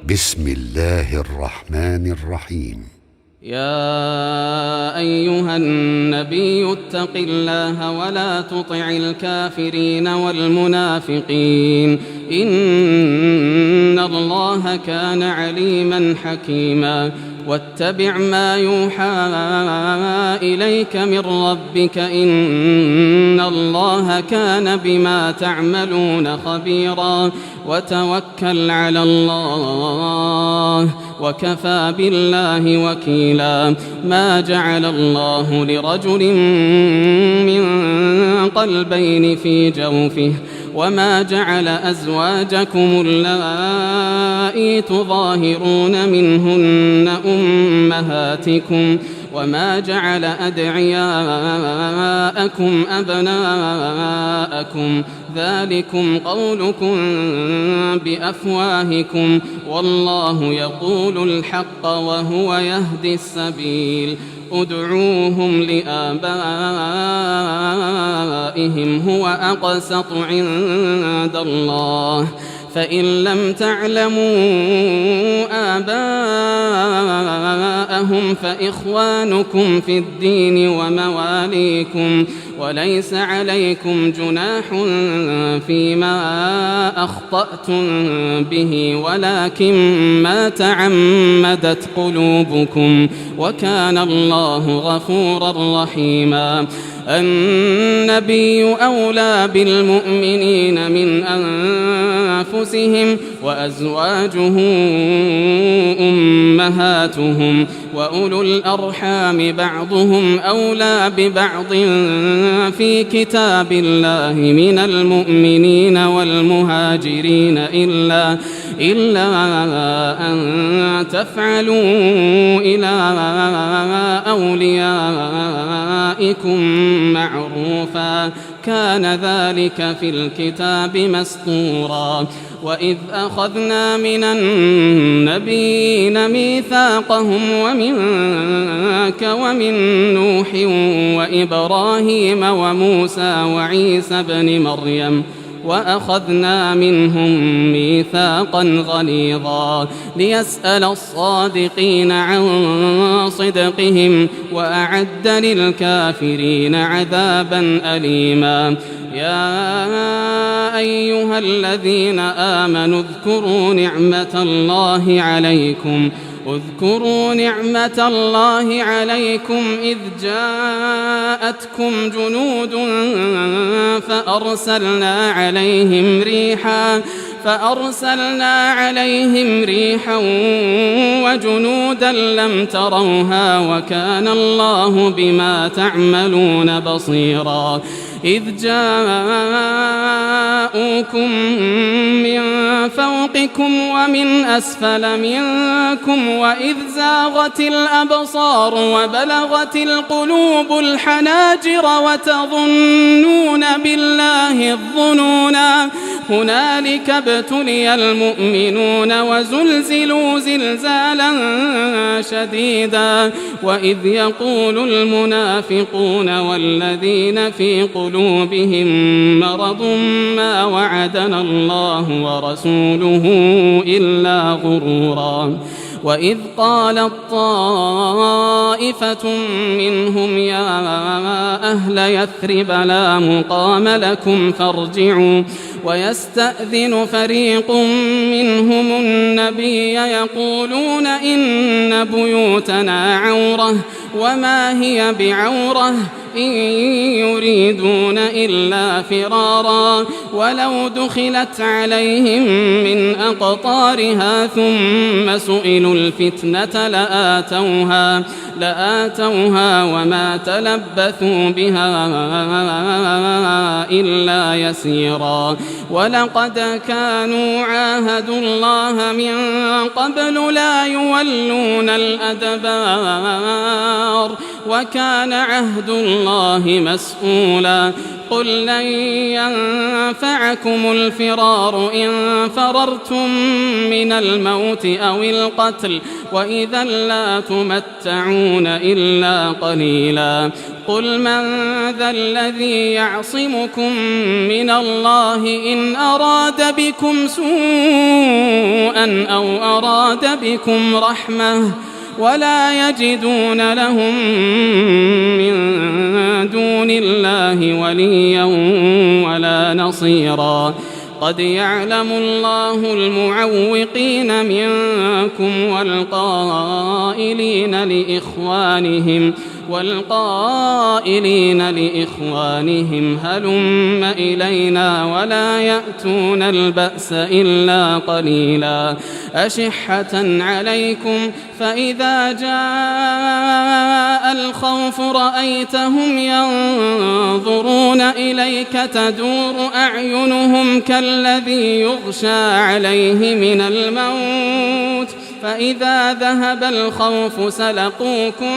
بسم الله الرحمن الرحيم. يا أيها النبي اتق الله ولا تطع الكافرين والمنافقين إن الله كان عليما حكيما واتبع ما يوحى إليك من ربك إن الله كان بما تعملون خبيرا وتوكل على الله وكفى بالله وكيلا. ما جعل الله لرجل من قلبين في جوفه وما جعل أزواجكم اللائي تظاهرون منهن أمهاتكم وما جعل أدعياءكم أبناءكم ذلكم قولكم بأفواهكم والله يقول الحق وهو يهدي السبيل. ادعوهم لآبائهم هو أقسط عند الله فإن لم تعلموا آباءهم فإخوانكم في الدين ومواليكم وليس عليكم جناح فيما أخطأتم به ولكن ما تعمدت قلوبكم وكان الله غفورا رحيما. النبي أولى بالمؤمنين من أنفسهم وأزواجه أمهاتهم وأولو الأرحام بعضهم أولى ببعض في كتاب الله من المؤمنين والمهاجرين إلا أن تفعلوا إلى أوليائكم معروفا كان ذلك في الكتاب مسطورا. وإذ أخذنا من النبيين ميثاقهم ومنك ومن نوح وإبراهيم وموسى وعيسى بن مريم وأخذنا منهم ميثاقا غليظا ليسأل الصادقين عن صدقهم وأعد للكافرين عذابا أليما. يا أيها الذين آمنوا اذكروا نعمة الله عليكم إذ جاءتكم جنود فأرسلنا عليهم ريحا وجنودا لم تروها وكان الله بما تعملون بصيرا. إذ جاءوكم من فوقكم ومن أسفل منكم وإذ زاغت الأبصار وبلغت القلوب الحناجر وتظنون بالله الظنونا هنالك ابتلي المؤمنون وزلزلوا زلزالا شديدا. وإذ يقول المنافقون والذين في قلوبهم مرض ما وعدنا الله ورسوله إلا غرورا. وإذ قالت طائفة منهم يا أهل يثرب لا مقام لكم فارجعوا ويستأذن فريق منهم النبي يقولون إن بيوتنا عورة وما هي بعورة إن يريدون إلا فرارا ولو دخلت عليهم من أقطارها ثم سئلوا الفتنة لآتوها وما تلبثوا بها إلا يسيرا. ولقد كانوا عاهدوا الله من قبل لا يولون الأدبار وكان عهد الله مسؤولا. قل لن ينفعكم الفرار إن فررتم من الموت أو القتل وإذا لا تمتعون إلا قليلا. قل من ذا الذي يعصمكم من الله إن أراد بكم سوءا أو أراد بكم رحمة ولا يجدون لهم من دون الله وليا ولا نصيرا قد يعلم الله المعوقين منكم والقائلين لإخوانهم هلم إلينا ولا يأتون البأس إلا قليلا أشحة عليكم فإذا جاء الخوف رأيتهم ينظرون إليك تدور أعينهم كالذي يغشى عليه من الموت فإذا ذهب الخوف سلقوكم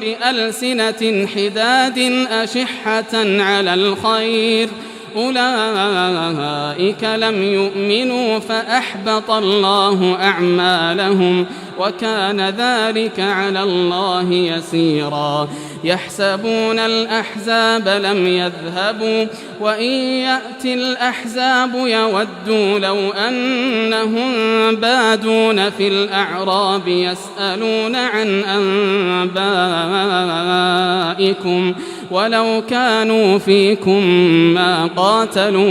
بألسنة حداد أشحة على الخير أولئك لم يؤمنوا فأحبط الله أعمالهم وكان ذلك على الله يسيرا يحسبون الأحزاب لم يذهبوا وإن يأتي الأحزاب يودوا لو أنهم بادون في الأعراب يسألون عن أنبائكم ولو كانوا فيكم ما قاتلوا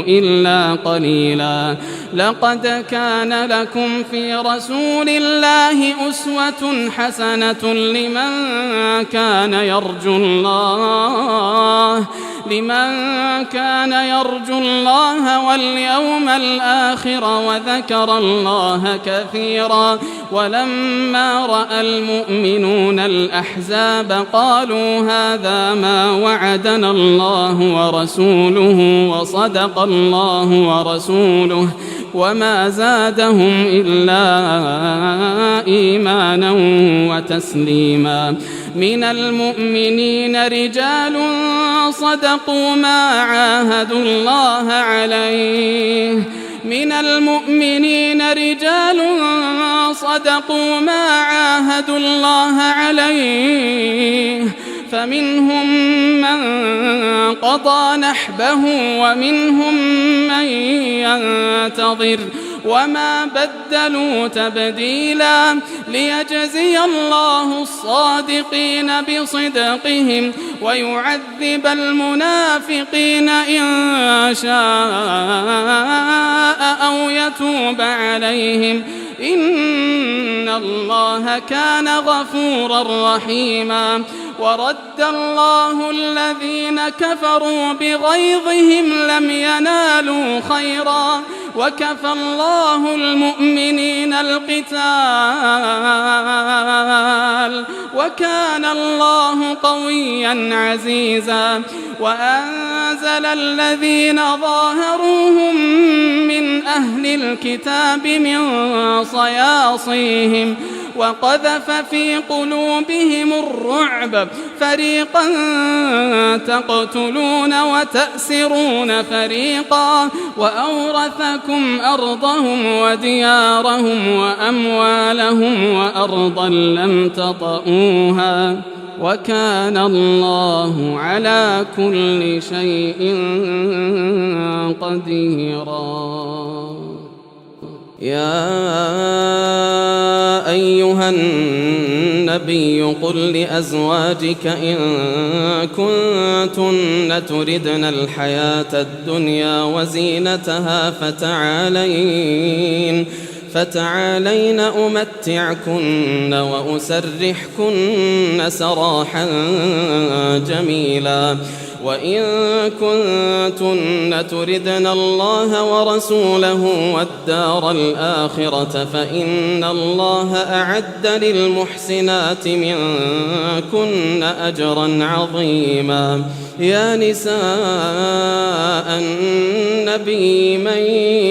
إلا قليلا لقد كان لكم في رسول الله أسوة حسنة لمن كان يرجو الله واليوم الآخر وذكر الله كثيرا ولما رأى المؤمنون الأحزاب قالوا هذا ما وعدنا الله ورسوله وصدق الله ورسوله وما زادهم إلا إيمانا وتسليما من المؤمنين رجال صدقوا ما عاهدوا الله عليه فمنهم من قضى نحبه ومنهم من ينتظر وما بدلوا تبديلا ليجزي الله الصادقين بصدقهم ويعذب المنافقين إن شاء أو يتوب عليهم إن الله كان غفورا رحيما ورد الله الذين كفروا بغيظهم لم ينالوا خيرا وكفى الله المؤمنين القتال وكان الله قويا عزيزا وأنزل الذين ظاهروهم من أهل الكتاب من صياصيهم وقذف في قلوبهم الرعب فريقا تقتلون وتأسرون فريقا وأورثكم أرضهم وديارهم وأموالهم وأرضا لم تطئوها وكان الله على كل شيء قديرا يا أيها النبي قل لأزواجك إن كنتن تردن الحياة الدنيا وزينتها فتعالين أمتعكن وأسرحكن سراحا جميلا وإن كنتن تردن الله ورسوله والدار الآخرة فإن الله أعد للمحسنات منكن أجرا عظيما يا نساء النبي من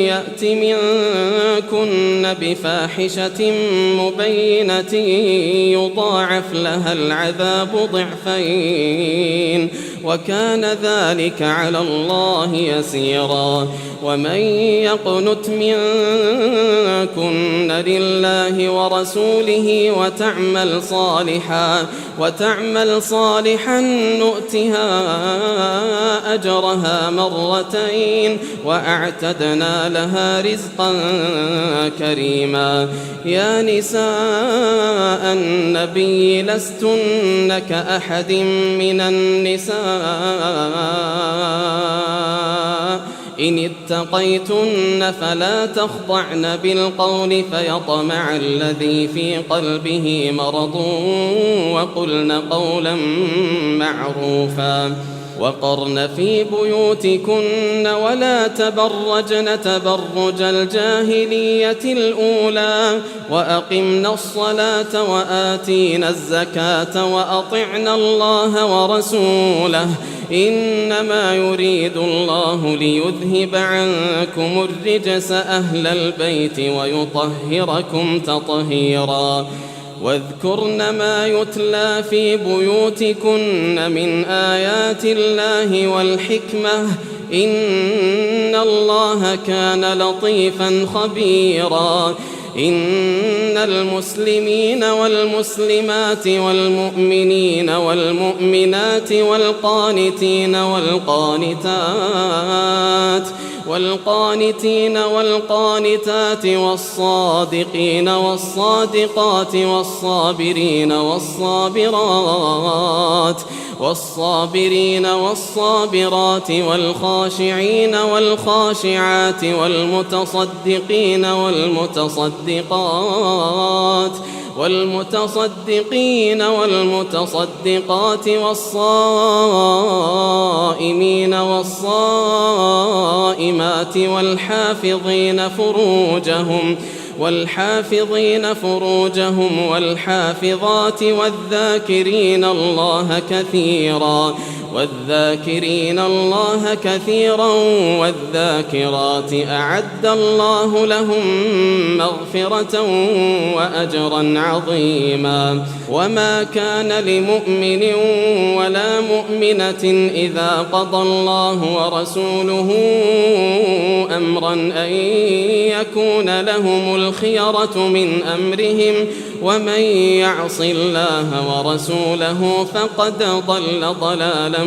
يأت منكن بفاحشة مبينة يضاعف لها العذاب ضعفين وكان ذلك على الله يسيرا ومن يقنت منكن لله ورسوله وتعمل صالحا نؤتها أجرها مرتين وأعتدنا لها رزقا كريما. يا نساء النبي لستن كأحد من النساء إن اتقيتن فلا تخضعن بالقول فيطمع الذي في قلبه مرض وقلن قولا معروفا. وقرن في بيوتكن ولا تبرجن تبرج الجاهلية الأولى وأقمنا الصلاة وآتينا الزكاة وأطعنا الله ورسوله إنما يريد الله ليذهب عنكم الرجس أهل البيت ويطهركم تطهيرا. واذكرن ما يتلى في بيوتكن من آيات الله والحكمة إن الله كان لطيفا خبيرا. إن المسلمين والمسلمات والمؤمنين والمؤمنات والقانتين والقانتات والصادقين والصادقات والصابرين والصابرات والخاشعين والخاشعات والمتصدقين والمتصدقات والصائمين والصائمات والحافظين فروجهم والحافظات والذاكرين الله كثيرا والذاكرات أعد الله لهم مغفرة وأجرا عظيما. وما كان لمؤمن ولا مؤمنة إذا قضى الله ورسوله أمرا أن يكون لهم الخيرة من أمرهم ومن يعص الله ورسوله فقد ضل ضلالا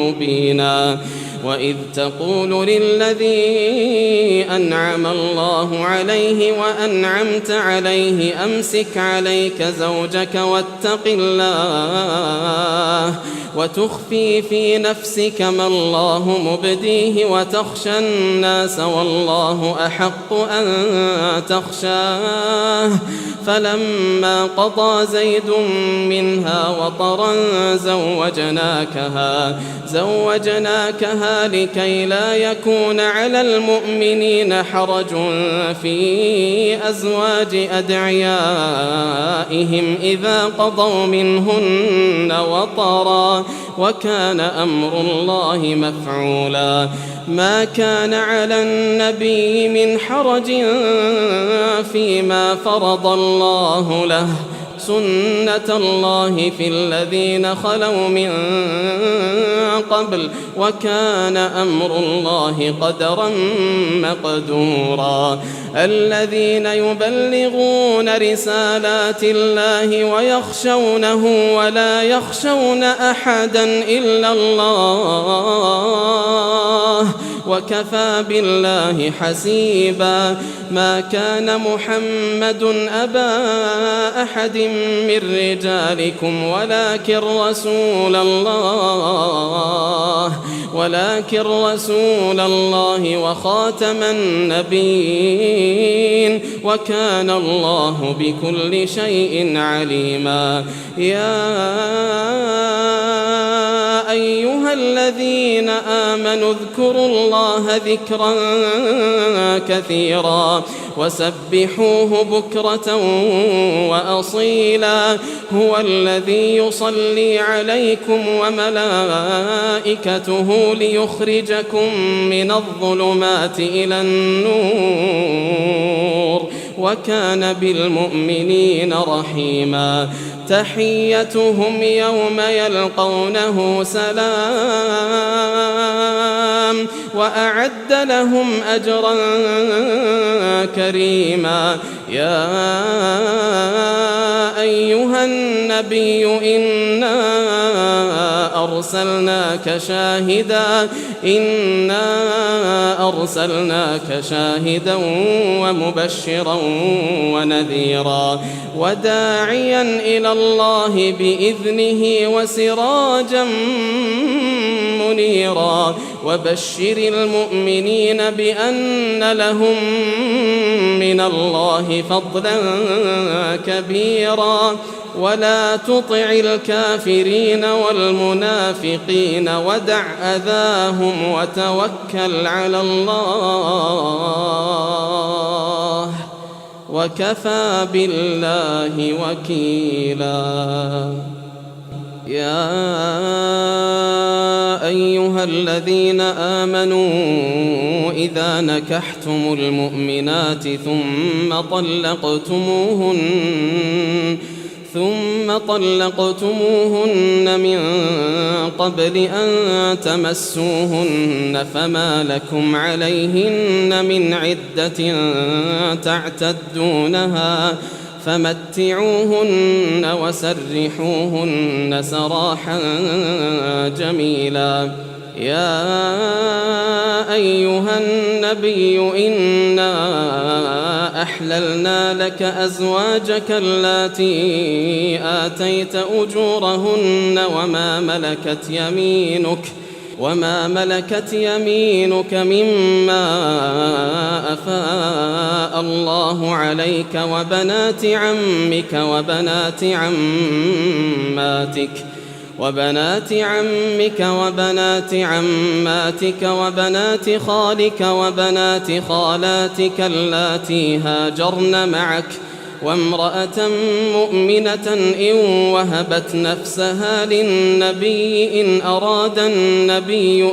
مبينا. وإذ تقول للذي أنعم الله عليه وأنعمت عليه أمسك عليك زوجك واتق الله وتخفي في نفسك ما الله مبديه وتخشى الناس والله أحق أن تخشاه. فلما قضى زيد منها وطرا زوجناكها لكي لا يكون على المؤمنين حرج في أزواج أدعيائهم إذا قضوا منهن وطرا وكان أمر الله مفعولا. ما كان على النبي من حرج فيما فرض الله له سنة الله في الذين خلوا من قبل وكان أمر الله قدرا مقدورا. الذين يبلغون رسالات الله ويخشونه ولا يخشون أحدا إلا الله وكفى بالله حسيبا. ما كان محمد أبا أحد من رجالكم ولكن رسول الله وخاتم النبيين وكان الله بكل شيء عليما. يا أيها الذين آمنوا اذكروا الله ذكرا كثيرا وسبحوه بكرة وأصيلا. هو الذي يصلي عليكم وملائكته ليخرجكم من الظلمات إلى النور وكان بالمؤمنين رحيما. تحيتهم يوم يلقونه سلام وأعد لهم أجرا كريما. يا أيها النبي إنا أرسلناك شاهدا ومبشرا ونذيرا وداعيا إلى الله بإذنه وسراجا منيرا. وبشر المؤمنين بأن لهم من الله فضلا كبيرا. ولا تطع الكافرين والمنافقين ودع أذاهم وتوكل على الله وكفى بالله وكيلا. يا أيها الذين آمنوا إذا نكحتم المؤمنات ثم طلقتموهن من قبل أن تمسوهن فما لكم عليهن من عدة تعتدونها فمتعوهن وسرحوهن سراحا جميلا. يا أيها النبي إنا أحللنا لك أزواجك اللاتي آتيت أجورهن وما ملكت يمينك مما أفاء الله عليك وبنات عمك وبنات عماتك وبنات خالك وبنات خالاتك اللاتي هاجرن معك وامرأة مؤمنة إن وهبت نفسها للنبي إن أراد النبي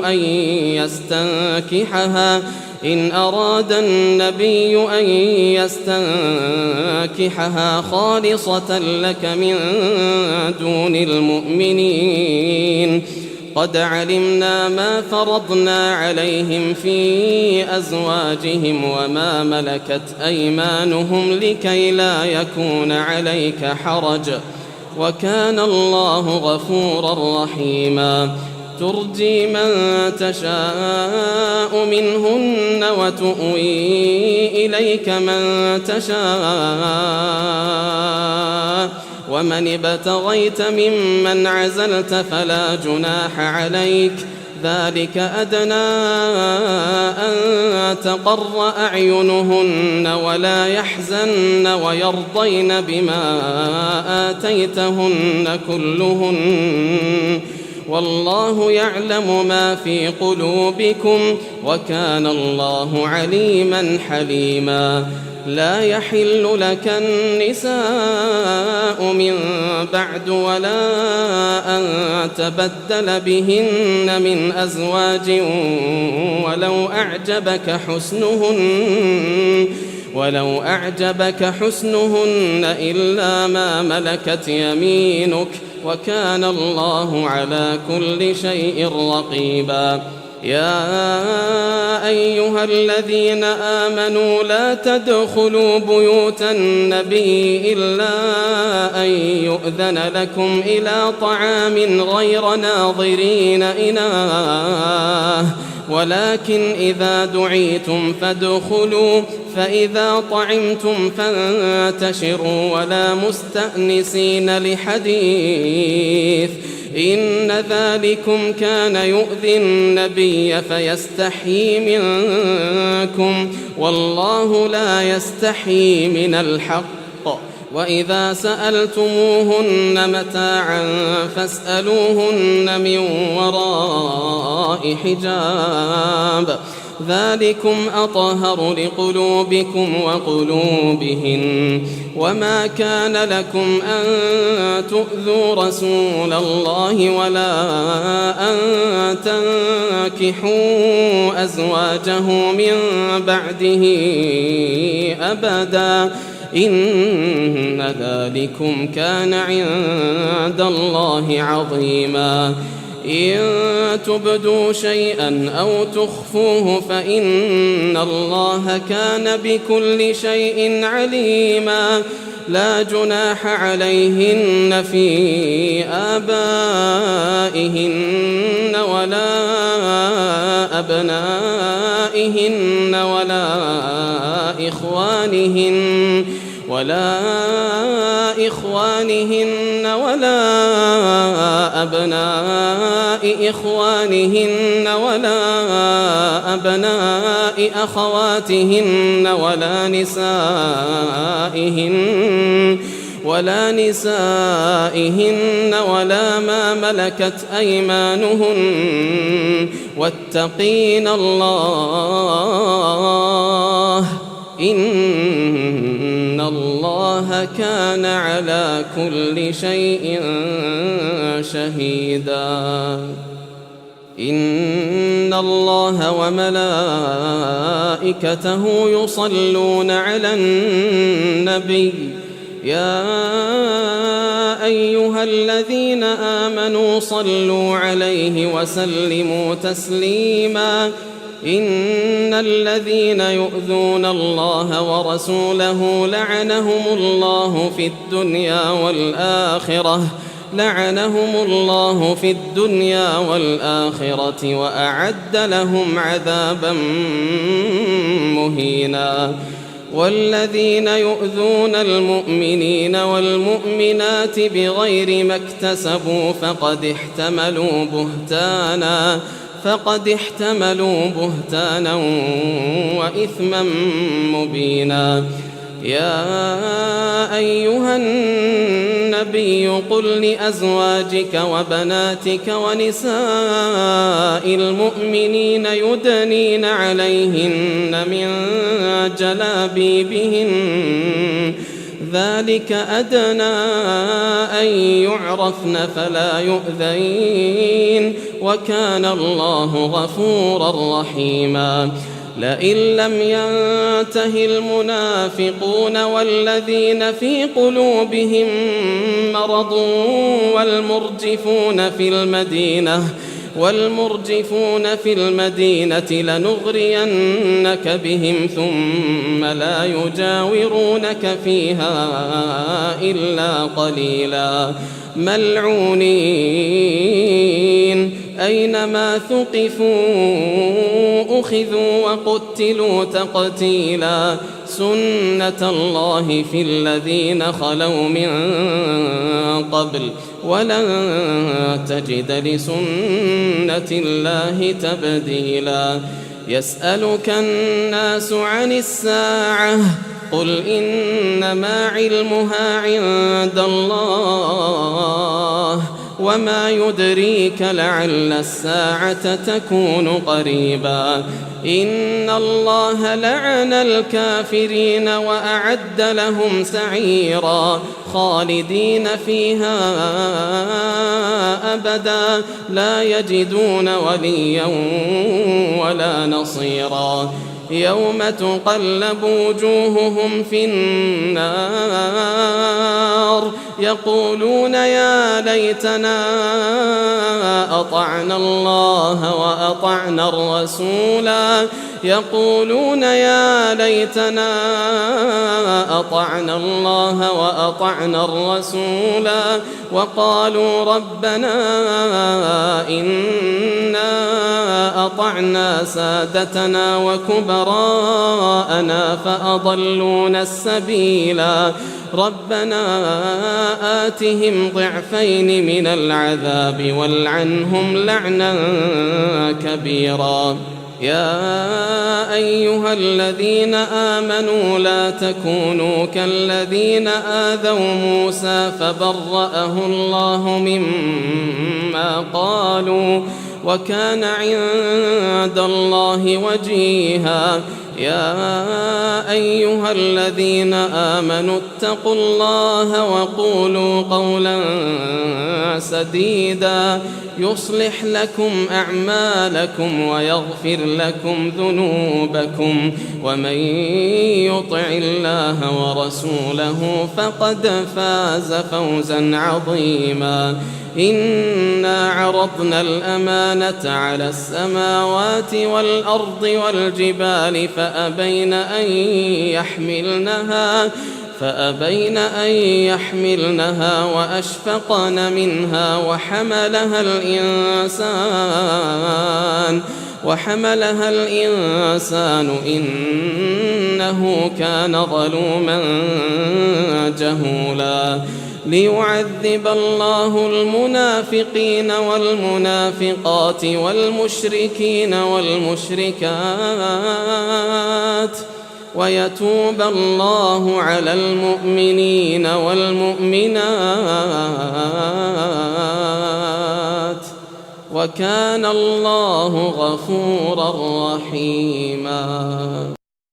أن يستنكحها خالصة لك من دون المؤمنين. قد علمنا ما فرضنا عليهم في أزواجهم وما ملكت أيمانهم لكي لا يكون عليك حرج وكان الله غفورا رحيما. ترجي من تشاء منهن وتؤوي إليك من تشاء ومن ابتغيت ممن عزلت فلا جناح عليك. ذلك أدنى أن تقر أعينهن ولا يحزن ويرضين بما آتيتهن كلهن والله يعلم ما في قلوبكم وكان الله عليما حليما. لا يحل لك النساء من بعد ولا أن تبدل بهن من أزواج ولو أعجبك حسنهن إلا ما ملكت يمينك وكان الله على كل شيء رقيبا. يا أيها الذين آمنوا لا تدخلوا بيوت النبي إلا أن يؤذن لكم إلى طعام غير ناظرين إناه ولكن إذا دعيتم فادخلوا فإذا طعمتم فانتشروا ولا مستأنسين لحديث إن ذلكم كان يؤذي النبي فيستحيي منكم والله لا يستحيي من الحق. وإذا سألتموهن متاعا فاسألوهن من وراء حجاب ذلكم أطهر لقلوبكم وقلوبهن وما كان لكم أن تؤذوا رسول الله ولا أن تنكحوا أزواجه من بعده أبدا إن ذلكم كان عند الله عظيما إن تبدوا شيئا أو تخفوه فإن الله كان بكل شيء عليما لا جناح عليهن في آبائهن ولا أبنائهن ولا إخوانهن ولا أبناء إخوانهن ولا أبناء أخواتهن ولا نسائهن ولا ما ملكت أيمانهن واتقين الله إن الله كان على كل شيء شهيدا إن الله وملائكته يصلون على النبي يا أيها الذين آمنوا صلوا عليه وسلموا تسليما إن الذين يؤذون الله ورسوله لعنهم الله في الدنيا والآخرة وأعد لهم عذابا مهينا والذين يؤذون المؤمنين والمؤمنات بغير ما اكتسبوا فقد احتملوا بهتانا وإثما مبينا يا أيها النبي قل لأزواجك وبناتك ونساء المؤمنين يدنين عليهن من جلابيبهن ذلك أدنى أن يعرفن فلا يؤذين وكان الله غفورا رحيما لئن لم ينته المنافقون والذين في قلوبهم مرض والمرجفون في المدينة لنغرينك بهم ثم لا يجاورونك فيها إلا قليلا ملعونين أينما ثقفوا أخذوا وقتلوا تقتيلا سنة الله في الذين خلوا من قبل ولن تجد لسنة الله تبديلا يسألك الناس عن الساعة قل إنما علمها عند الله وما يدريك لعل الساعة تكون قريبا إن الله لعن الكافرين وأعد لهم سعيرا خالدين فيها أبدا لا يجدون وليا ولا نصيرا يوم تقلب وجوههم في النار يقولون يا ليتنا أطعنا الله وأطعنا الرسولا يقولون يا ليتنا أطعنا الله وأطعنا الرسولا وقالوا ربنا إنا أطعنا سادتنا وكبراءنا فأضلونا السبيلا ربنا آتهم ضعفين من العذاب والعنهم لعنا كبيرا يا أيها الذين آمنوا لا تكونوا كالذين آذوا موسى فبرأه الله مما قالوا وكان عند الله وجيها. يا أيها الذين آمنوا اتقوا الله وقولوا قولا سديدا يصلح لكم أعمالكم ويغفر لكم ذنوبكم، ومن يطع الله ورسوله فقد فاز فوزا عظيما. إنا عرضنا الأمانة على السماوات والأرض والجبال فأبين أن يحملنها وأشفقن منها وحملها الإنسان إنه كان ظلوما جهولا. ليعذب الله المنافقين والمنافقات والمشركين والمشركات ويتوب الله على المؤمنين والمؤمنات وكان الله غفورا رحيما.